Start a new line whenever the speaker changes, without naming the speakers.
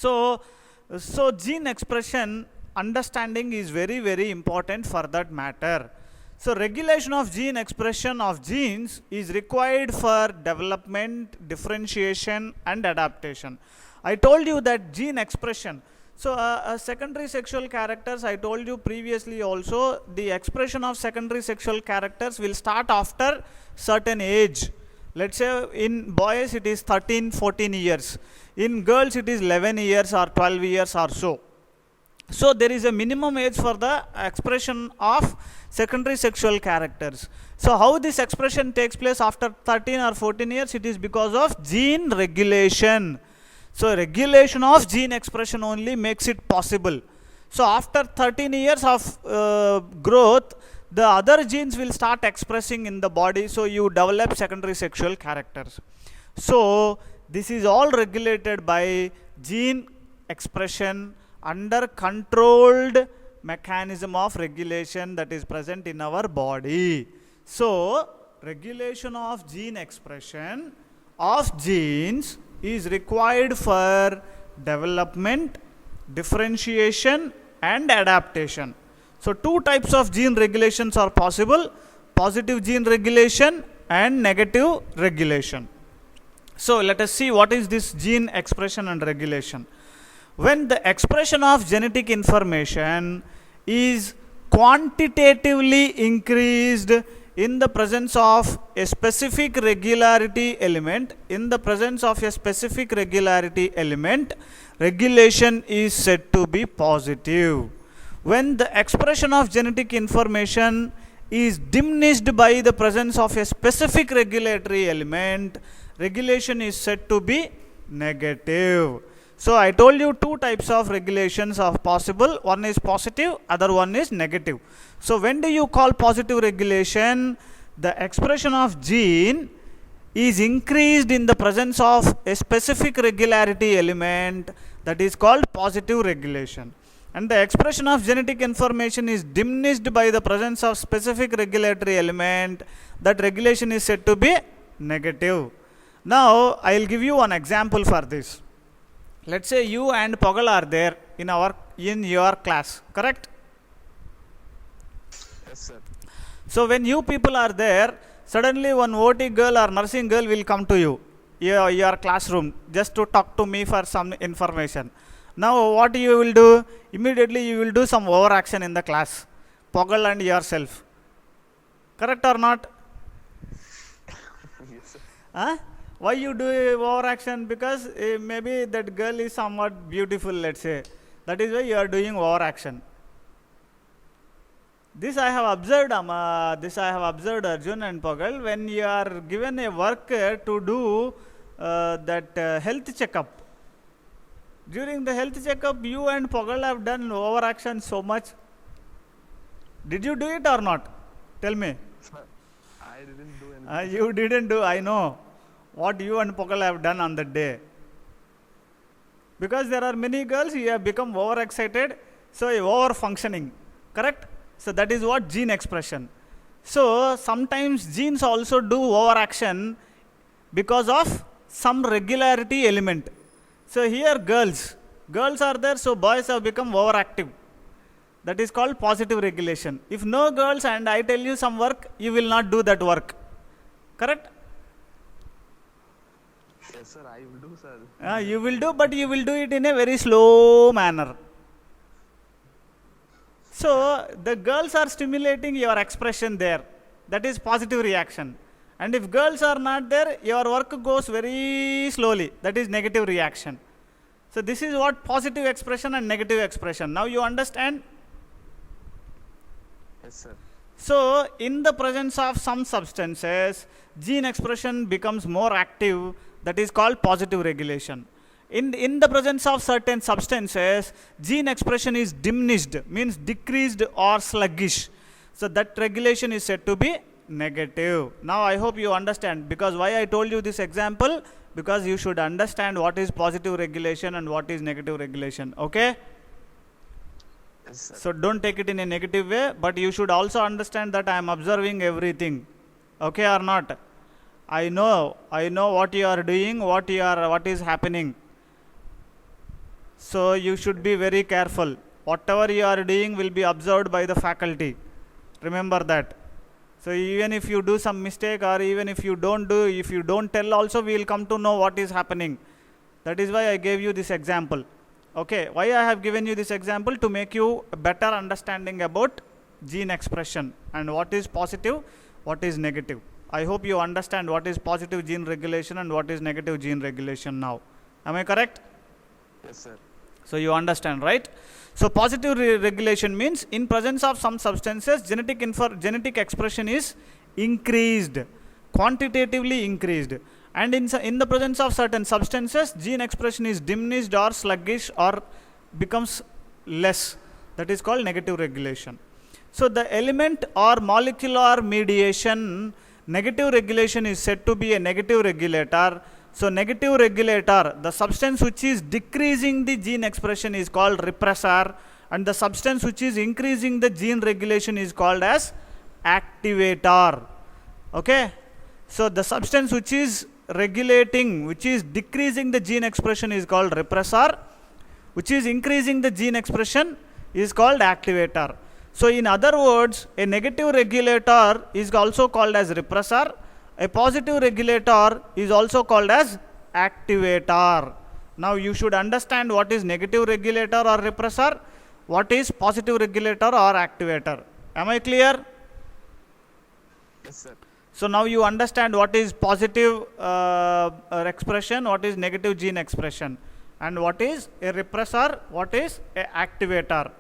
So, so gene expression understanding is very, very important for that matter. So regulation of gene expression of genes is required for development, differentiation and adaptation. I told you that gene expression. So secondary sexual characters, I told you previously also, the expression of secondary sexual characters will start after certain age. Let's say in boys it is 13, 14 years. In girls it is 11 years or 12 years or so. So there is a minimum age for the expression of secondary sexual characters. So how this expression takes place after 13 or 14 years? It is because of gene regulation. So regulation of gene expression only makes it possible. So after 13 years of growth, the other genes will start expressing in the body, so you develop secondary sexual characters. So this is all regulated by gene expression under controlled mechanism of regulation that is present in our body. So regulation of gene expression of genes is required for development, differentiation and adaptation. So two types of gene regulations are possible: positive gene regulation and negative regulation. So let us see what is this gene expression and regulation. When the expression of genetic information is quantitatively increased in the presence of a specific regularity element, regulation is said to be positive. When the expression of genetic information is diminished by the presence of a specific regulatory element, regulation is said to be negative. So I told you two types of regulations are possible. One is positive, other one is negative. So when do you call positive regulation? The expression of gene is increased in the presence of a specific regularity element, that is called positive regulation. And the expression of genetic information is diminished by the presence of specific regulatory element, that regulation is said to be negative. Now I will give you one example for this. Let's say you and Pogal are there in your class, correct?
Yes, sir.
So when you people are there, suddenly one OT girl or nursing girl will come to you, your classroom, just to talk to me for some information. Now what you will do? Immediately you will do some overaction in the class, Pogal and yourself. Correct or not?
Yes, sir.
Huh? Why you do overaction? Because maybe that girl is somewhat beautiful, let's say. That is why you are doing overaction. This I have observed, Arjun and Pogal. When you are given a work to do that health checkup, during the health checkup, you and Pogal have done overaction so much. Did you do it or not? Tell me.
Sir, I didn't do anything.
You didn't do, I know what you and Pogal have done on that day. Because there are many girls, you have become overexcited, so over functioning. Correct? So that is what gene expression. So sometimes genes also do overaction because of some regularity element. So here girls are there, so boys have become overactive. That is called positive regulation. If no girls and I tell you some work, you will not do that work. Correct?
Yes, sir, I will do, sir.
You will do, but you will do it in a very slow manner. So the girls are stimulating your expression there. That is positive reaction. And if girls are not there, your work goes very slowly. That is negative reaction. So this is what positive expression and negative expression. Now you understand?
Yes, sir.
So in the presence of some substances, gene expression becomes more active. That is called positive regulation. In the presence of certain substances, gene expression is diminished, means decreased or sluggish. So that regulation is said to be negative. Now I hope you understand, because why I told you this example? Because you should understand what is positive regulation and what is negative regulation. Okay?
Yes, sir.
So don't take it in a negative way, but you should also understand that I am observing everything. Okay or not? I know what you are doing, what is happening. So you should be very careful. Whatever you are doing will be observed by the faculty. Remember that. So even if you do some mistake, or even if you don't do, if you don't tell also, we will come to know what is happening. That is why I gave you this example. Okay, why I have given you this example? To make you a better understanding about gene expression and what is positive, what is negative. I hope you understand what is positive gene regulation and what is negative gene regulation now. Am I correct?
Yes, sir.
So you understand, right? So positive regulation means in presence of some substances, genetic expression is increased, quantitatively increased. And in the presence of certain substances, gene expression is diminished or sluggish or becomes less. That is called negative regulation. So the element or molecular mediation, negative regulation is said to be a negative regulator. So negative regulator, the substance which is decreasing the gene expression is called repressor, and the substance which is increasing the gene regulation is called as activator. Okay? So the substance which is regulating, which is decreasing the gene expression is called repressor, which is increasing the gene expression is called activator. So in other words, a negative regulator is also called as repressor. A positive regulator is also called as activator. Now you should understand what is negative regulator or repressor, what is positive regulator or activator. Am I clear?
Yes, sir.
So now you understand what is positive expression, what is negative gene expression, and what is a repressor, what is a activator.